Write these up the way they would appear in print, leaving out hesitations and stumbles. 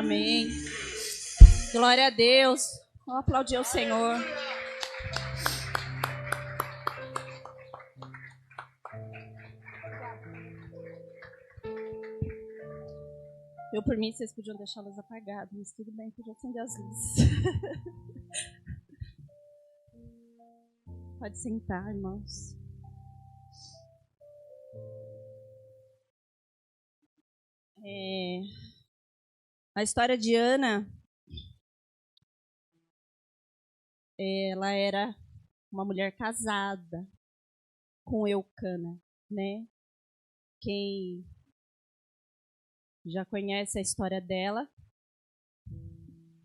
Amém. Glória a Deus. Vamos aplaudir o Senhor. Eu, por mim, vocês podiam deixar a luz apagada, mas tudo bem, podia acender as luzes. Pode sentar, irmãos. A história de Ana, ela era uma mulher casada com Eucana, né? Quem já conhece a história dela,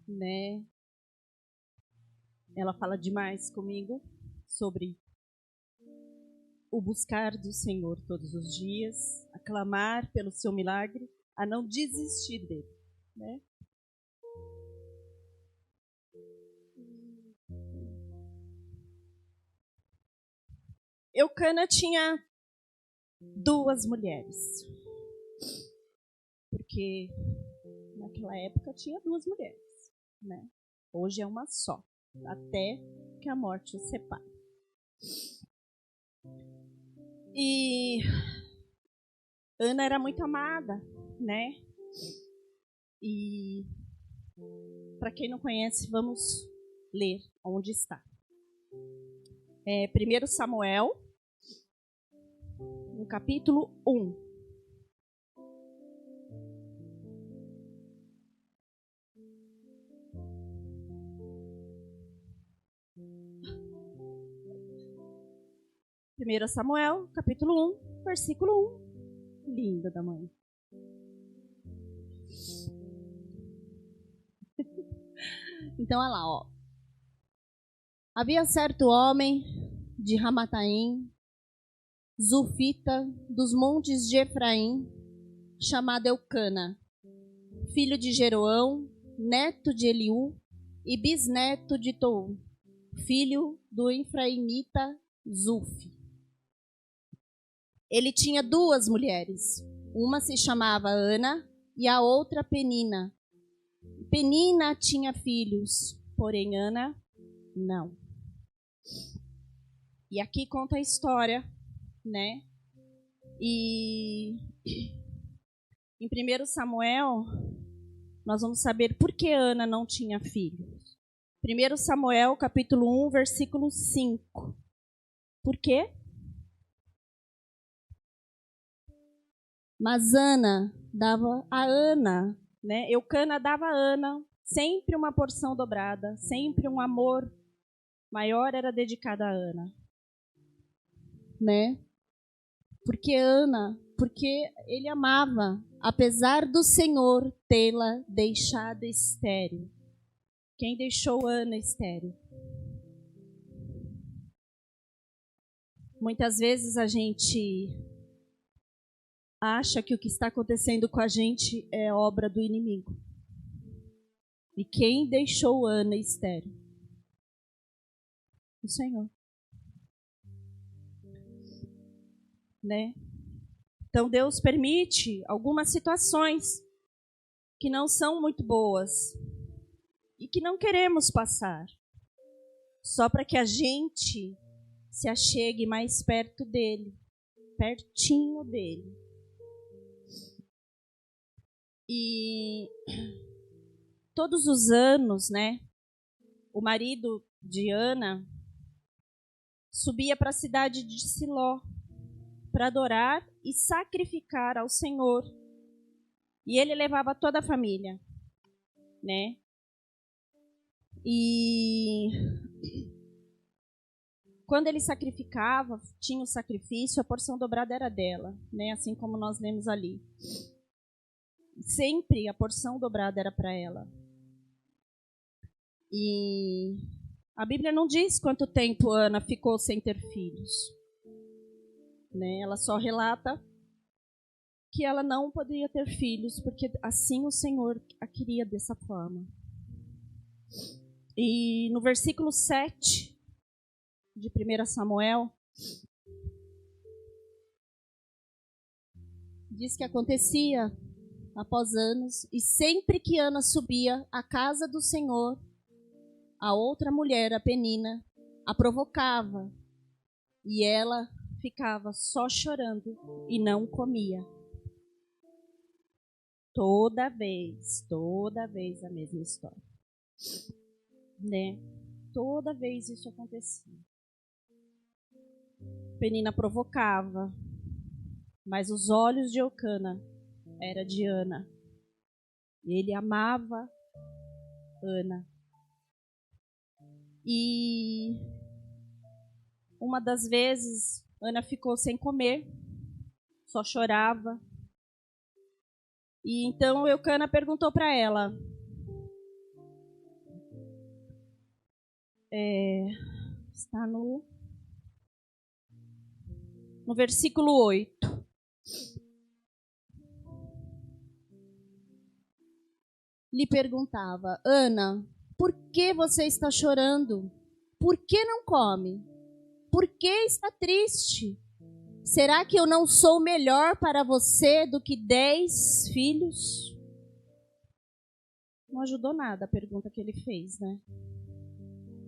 né? Ela fala demais comigo sobre o buscar do Senhor todos os dias, a clamar pelo seu milagre, a não desistir dele, né? Eucana tinha 2 mulheres, porque naquela época tinha 2 mulheres, né? Hoje é uma só, até que a morte os separe. E Ana era muito amada, né? E para quem não conhece, vamos ler onde está. 1 Samuel, no capítulo 1. Primeiro Samuel, capítulo 1, versículo 1. Linda da mãe. Então, olha lá, ó. Havia certo homem de Ramataim, Zufita, dos montes de Efraim, chamado Eucana, filho de Jeroão, neto de Eliú e bisneto de Tou, filho do Efraimita Zuf. Ele tinha 2 mulheres. Uma se chamava Ana e a outra Penina. Penina tinha filhos, porém Ana não. E aqui conta a história, né? E em 1 Samuel, nós vamos saber por que Ana não tinha filhos. 1 Samuel, capítulo 1, versículo 5. Por quê? Mas Ana dava a Ana, né? Eucana dava a Ana sempre uma porção dobrada, sempre um amor maior era dedicado a Ana, né? Porque ele amava, apesar do Senhor tê-la deixado estéril. Quem deixou Ana estéril? Muitas vezes a gente acha que o que está acontecendo com a gente é obra do inimigo. E quem deixou Ana estéril? O Senhor. Né? Então Deus permite algumas situações que não são muito boas e que não queremos passar, só para que a gente se achegue mais perto dele, pertinho dele. E todos os anos, né, o marido de Ana subia para a cidade de Siló para adorar e sacrificar ao Senhor. E ele levava toda a família, né? E quando ele sacrificava, tinha o sacrifício, a porção dobrada era dela, né? Assim como nós lemos ali. Sempre a porção dobrada era para ela. E a Bíblia não diz quanto tempo Ana ficou sem ter filhos, né? Ela só relata que ela não poderia ter filhos, porque assim o Senhor a queria dessa forma. E no versículo 7 de 1 Samuel, diz que acontecia após anos, e sempre que Ana subia à casa do Senhor, a outra mulher, a Penina, a provocava, e ela ficava só chorando e não comia. Toda vez a mesma história, né? Toda vez isso acontecia. Penina provocava, mas os olhos de Eucana era de Ana. Ele amava Ana. E uma das vezes, Ana ficou sem comer, só chorava. E então Eucana perguntou para ela, está no versículo 8. Lhe perguntava, Ana, por que você está chorando? Por que não come? Por que está triste? Será que eu não sou melhor para você do que 10 filhos? Não ajudou nada a pergunta que ele fez, né?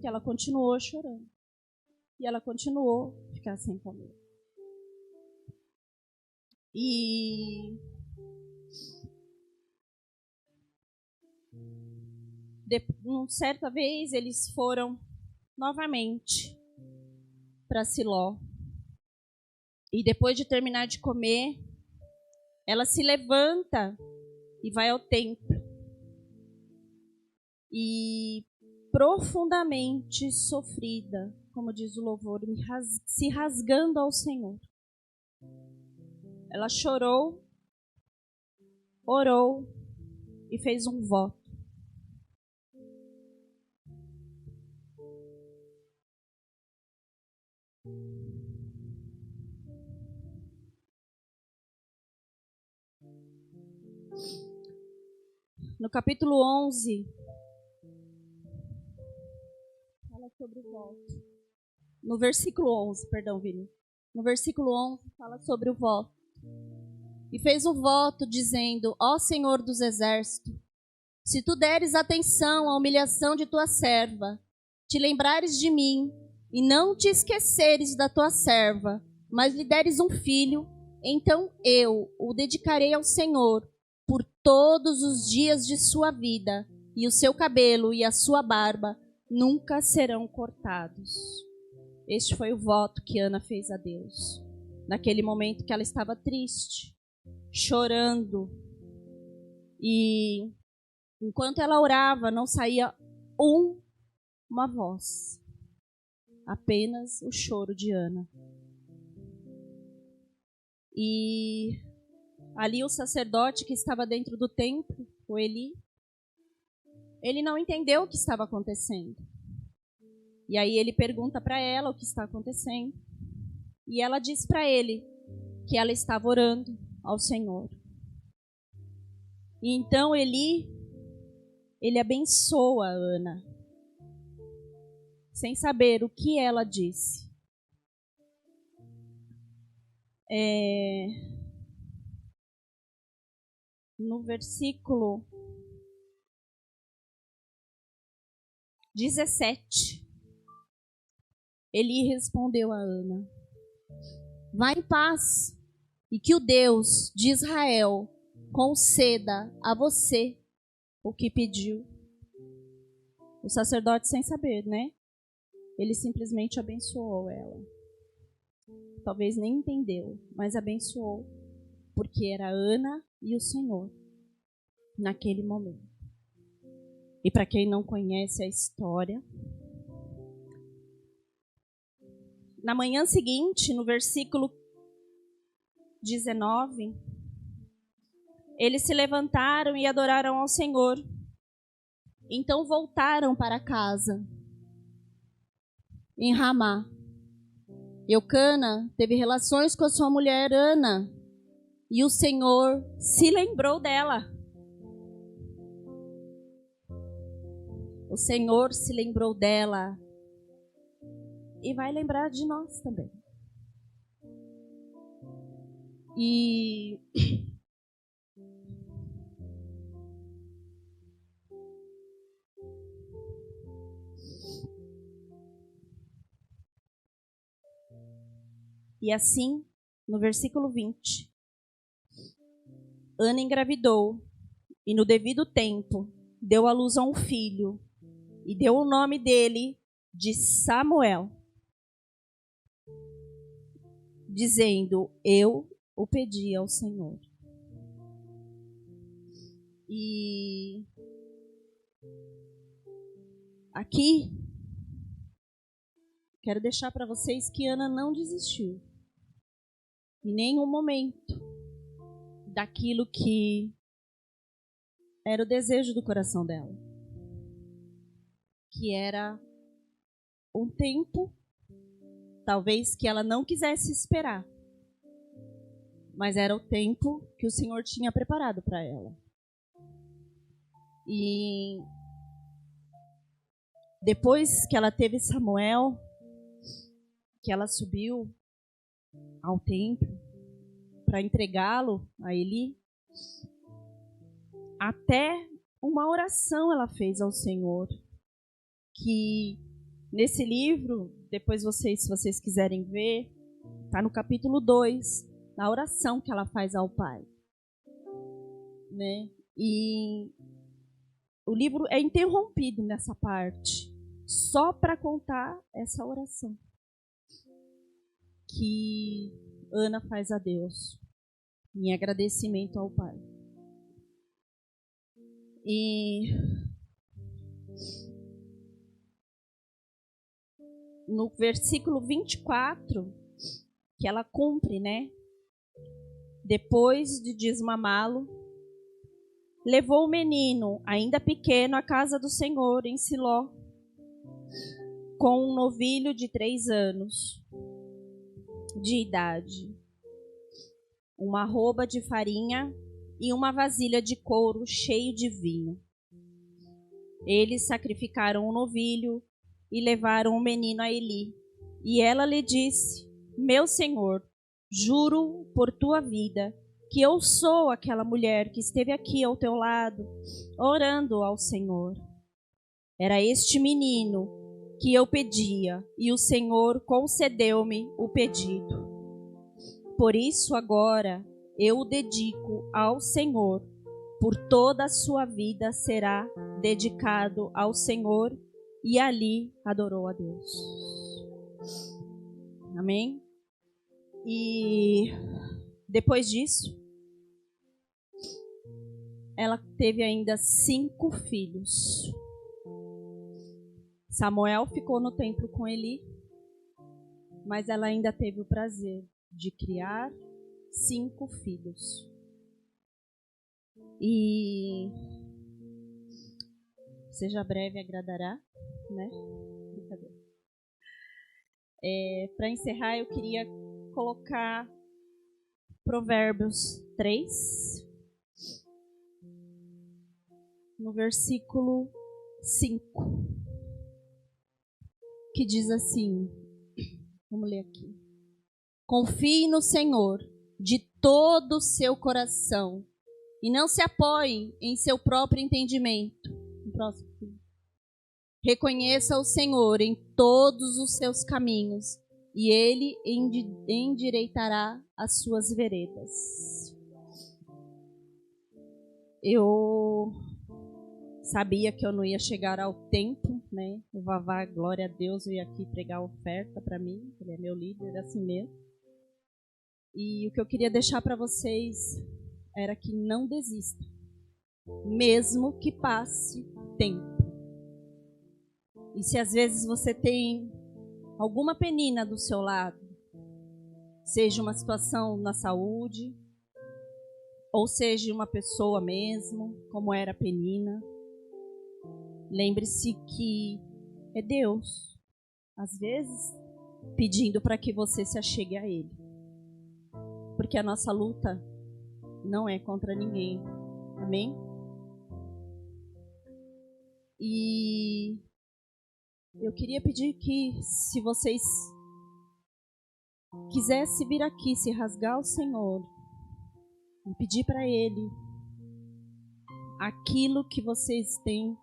Que ela continuou chorando. E ela continuou a ficar sem comer. E certa vez eles foram novamente para Siló. E depois de terminar de comer, ela se levanta e vai ao templo. E profundamente sofrida, como diz o louvor, se rasgando ao Senhor. Ela chorou, orou e fez um voto. No capítulo 11, fala sobre o voto. No versículo 11, perdão, Vini. No versículo 11, fala sobre o voto. E fez um voto dizendo, ó Senhor dos exércitos, se tu deres atenção à humilhação de tua serva, te lembrares de mim, e não te esqueceres da tua serva, mas lhe deres um filho, então eu o dedicarei ao Senhor, por todos os dias de sua vida, e o seu cabelo e a sua barba nunca serão cortados. Este foi o voto que Ana fez a Deus, naquele momento que ela estava triste, chorando, e enquanto ela orava, não saía uma voz, apenas o choro de Ana. E ali o sacerdote que estava dentro do templo, o Eli, ele não entendeu o que estava acontecendo. E aí ele pergunta para ela o que está acontecendo. E ela diz para ele que ela estava orando ao Senhor. E então ele abençoa a Ana, sem saber o que ela disse. No versículo 17, Eli respondeu a Ana, vá em paz, e que o Deus de Israel conceda a você o que pediu. O sacerdote, sem saber, né? Ele simplesmente abençoou ela. Talvez nem entendeu, mas abençoou, porque era Ana e o Senhor naquele momento. E para quem não conhece a história, na manhã seguinte, no versículo 19, eles se levantaram e adoraram ao Senhor. Então voltaram para casa em Ramá. Eucana teve relações com a sua mulher Ana, e o Senhor se lembrou dela. O Senhor se lembrou dela e vai lembrar de nós também. E E assim, no versículo 20, Ana engravidou e no devido tempo deu à luz a um filho e deu o nome dele de Samuel, dizendo: eu o pedi ao Senhor. E aqui quero deixar para vocês que Ana não desistiu em nenhum momento daquilo que era o desejo do coração dela, que era um tempo, talvez que ela não quisesse esperar, mas era o tempo que o Senhor tinha preparado para ela. E depois que ela teve Samuel, que ela subiu ao templo para entregá-lo a Eli, até uma oração ela fez ao Senhor, que nesse livro, depois se vocês quiserem ver, está no capítulo 2, na oração que ela faz ao Pai. Né? E o livro é interrompido nessa parte, só para contar essa oração que Ana faz a Deus, em agradecimento ao Pai. E no versículo 24, que ela cumpre, né? Depois de desmamá-lo, levou o menino, ainda pequeno, à casa do Senhor, em Siló, com um novilho de 3 anos de idade, uma arroba de farinha e uma vasilha de couro cheio de vinho. Eles sacrificaram o novilho e levaram o menino a Eli. E ela lhe disse: meu senhor, juro por tua vida que eu sou aquela mulher que esteve aqui ao teu lado, orando ao Senhor. Era este menino que eu pedia, e o Senhor concedeu-me o pedido. Por isso agora eu o dedico ao Senhor. Por toda a sua vida será dedicado ao Senhor. E ali adorou a Deus. Amém? E depois disso, ela teve ainda 5 filhos. Samuel ficou no templo com Eli, mas ela ainda teve o prazer de criar 5 filhos. E seja breve, agradará, né? Brincadeira. Para encerrar, eu queria colocar Provérbios 3, no versículo 5, que diz assim, vamos ler aqui: confie no Senhor de todo o seu coração e não se apoie em seu próprio entendimento. Reconheça o Senhor em todos os seus caminhos e Ele endireitará as suas veredas. Eu sabia que eu não ia chegar ao tempo, né? O Vavá, glória a Deus, veio aqui pregar a oferta para mim. Ele é meu líder, assim mesmo. E o que eu queria deixar para vocês era que não desista, mesmo que passe tempo. E se às vezes você tem alguma penina do seu lado, seja uma situação na saúde, ou seja uma pessoa mesmo, como era a Penina, lembre-se que é Deus, às vezes, pedindo para que você se achegue a Ele. Porque a nossa luta não é contra ninguém. Amém? E eu queria pedir que, se vocês quisessem vir aqui, se rasgar ao Senhor e pedir para Ele aquilo que vocês têm,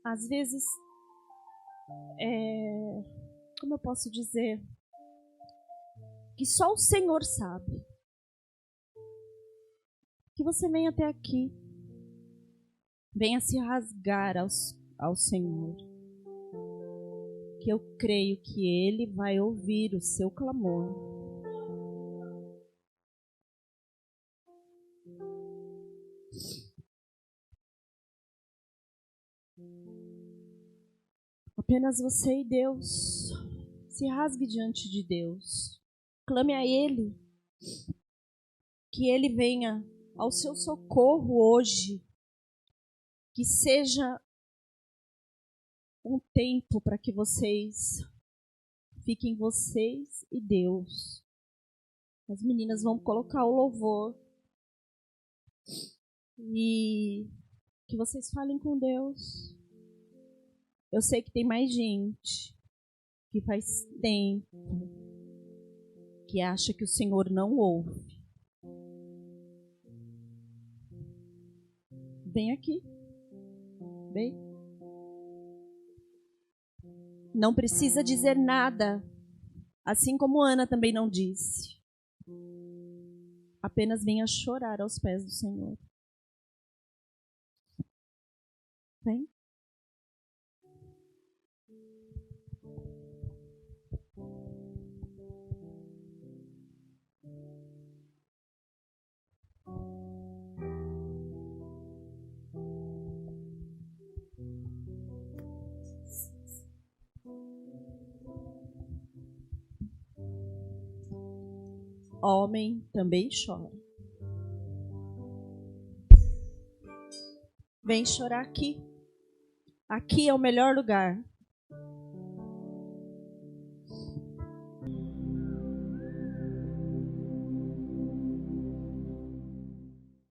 às vezes, como eu posso dizer, que só o Senhor sabe. Que você venha até aqui. Venha se rasgar ao Senhor. Que eu creio que Ele vai ouvir o seu clamor. Apenas você e Deus. Se rasgue diante de Deus. Clame a Ele. Que Ele venha ao seu socorro hoje. Que seja um tempo para que vocês fiquem vocês e Deus. As meninas vão colocar o louvor. E que vocês falem com Deus. Eu sei que tem mais gente que faz tempo que acha que o Senhor não ouve. Vem aqui. Vem. Não precisa dizer nada, assim como Ana também não disse. Apenas venha chorar aos pés do Senhor. Vem. Homem também chora. Vem chorar aqui. Aqui é o melhor lugar.